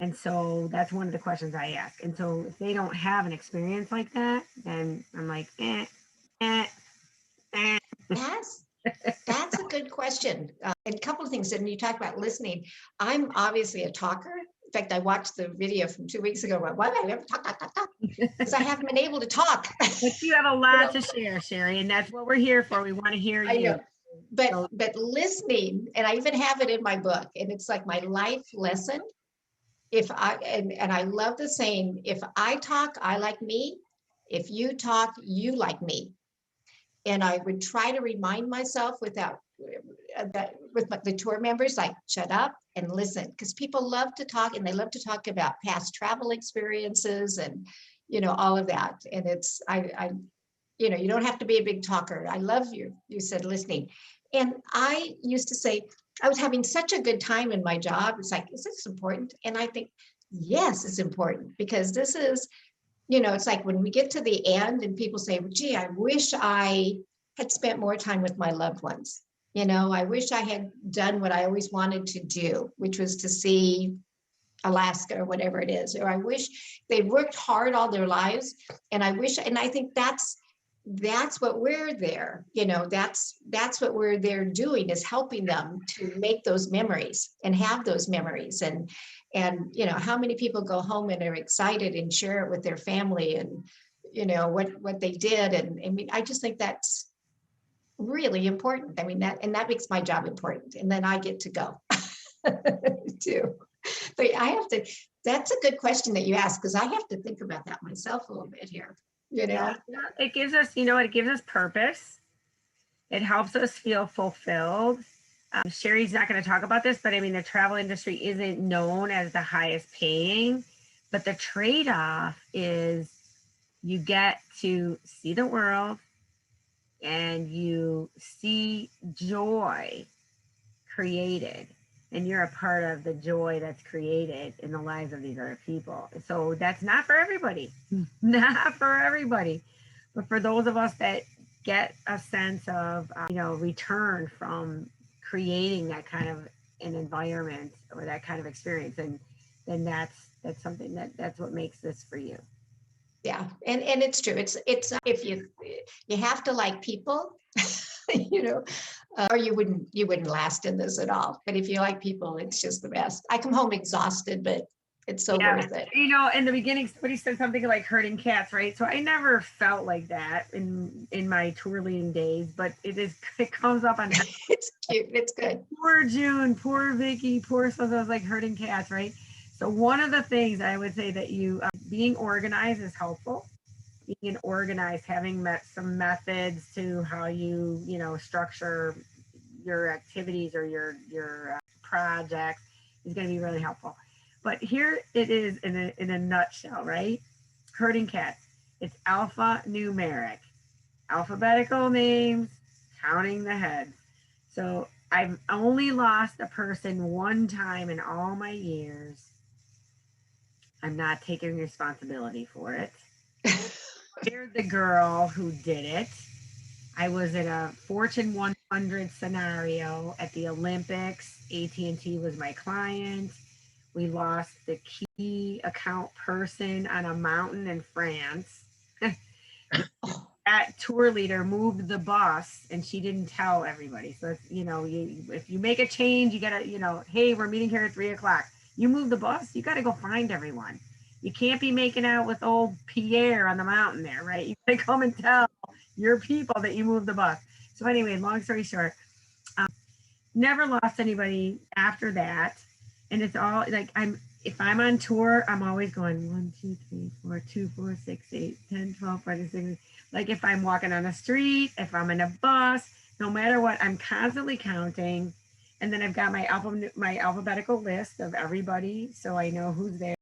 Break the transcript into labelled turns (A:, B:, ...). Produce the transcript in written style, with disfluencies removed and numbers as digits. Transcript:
A: And so that's one of the questions I ask. And so if they don't have an experience like that, then I'm like, eh, eh.
B: That's that's a good question. And a couple of things. And you talk about listening. I'm obviously a talker. In fact, I watched the video from 2 weeks ago. Why do I ever talk, talk, talk, talk? Because I haven't been able to talk.
A: But you have a
B: You
A: lot
B: know,
A: to share, Sherry, and that's what we're here for. We want to hear
B: I
A: you.
B: know. But
A: So
B: listening, and I even have it in my book, and it's like my life lesson. If I and I love the saying, if I talk, I like me. If you talk, you like me. And I would try to remind myself without that with the tour members, like shut up and listen, because people love to talk and they love to talk about past travel experiences and all of that. And it's I you don't have to be a big talker. I love you said listening. And I used to say I was having such a good time in my job. It's like, is this important? And I think, yes, it's important because this is, it's like when we get to the end and people say, well, gee, I wish I had spent more time with my loved ones. I wish I had done what I always wanted to do, which was to see Alaska or whatever it is. Or I wish they'd worked hard all their lives. And I think that's what we're there. That's what we're there doing, is helping them to make those memories and have those memories. And how many people go home and are excited and share it with their family and what they did. And I mean, I just think that's really important. I mean, that makes my job important. And then I get to go too. But that's a good question that you asked, because I have to think about that myself a little bit here.
A: yeah, it gives us, it gives us purpose. It helps us feel fulfilled. Sherry's not going to talk about this, but I mean, the travel industry isn't known as the highest paying, but the trade-off is you get to see the world and you see joy created, and you're a part of the joy that's created in the lives of these other people. So that's not for everybody, not for everybody, but for those of us that get a sense of, return from creating that kind of an environment or that kind of experience, and then that's something that's what makes this for you.
B: Yeah, and it's true. It's if you have to like people, or you wouldn't last in this at all. But if you like people, it's just the best. I come home exhausted, but it's so
A: Yeah,
B: worth it.
A: in the beginning, somebody said something like herding cats, right? So I never felt like that in my tour leading days, but it comes up on
B: It's cute. It's good.
A: poor June, poor Vicky, poor so I was like herding cats, right? So one of the things I would say that you being organized is helpful. Being organized, having some methods to how you structure your activities or your projects is going to be really helpful. But here it is in a nutshell, right? Herding cats. It's alphanumeric, alphabetical names, counting the heads. So I've only lost a person one time in all my years. I'm not taking responsibility for it. Hired the girl who did it. I was in a Fortune 100 scenario at the Olympics. AT&T was my client. We lost the key account person on a mountain in France. That tour leader moved the bus and she didn't tell everybody. So, if you make a change, you got to, hey, we're meeting here at 3:00. You move the bus, you got to go find everyone. You can't be making out with old Pierre on the mountain there, right? You got to come and tell your people that you moved the bus. So anyway, long story short, never lost anybody after that. And it's all like if I'm on tour, I'm always going 1, 2, 3, 4, 2, 4, 6, 8, 10, 12, 14, 16. Like if I'm walking on the street, if I'm in a bus, no matter what, I'm constantly counting. And then I've got my alphabetical list of everybody, so I know who's there.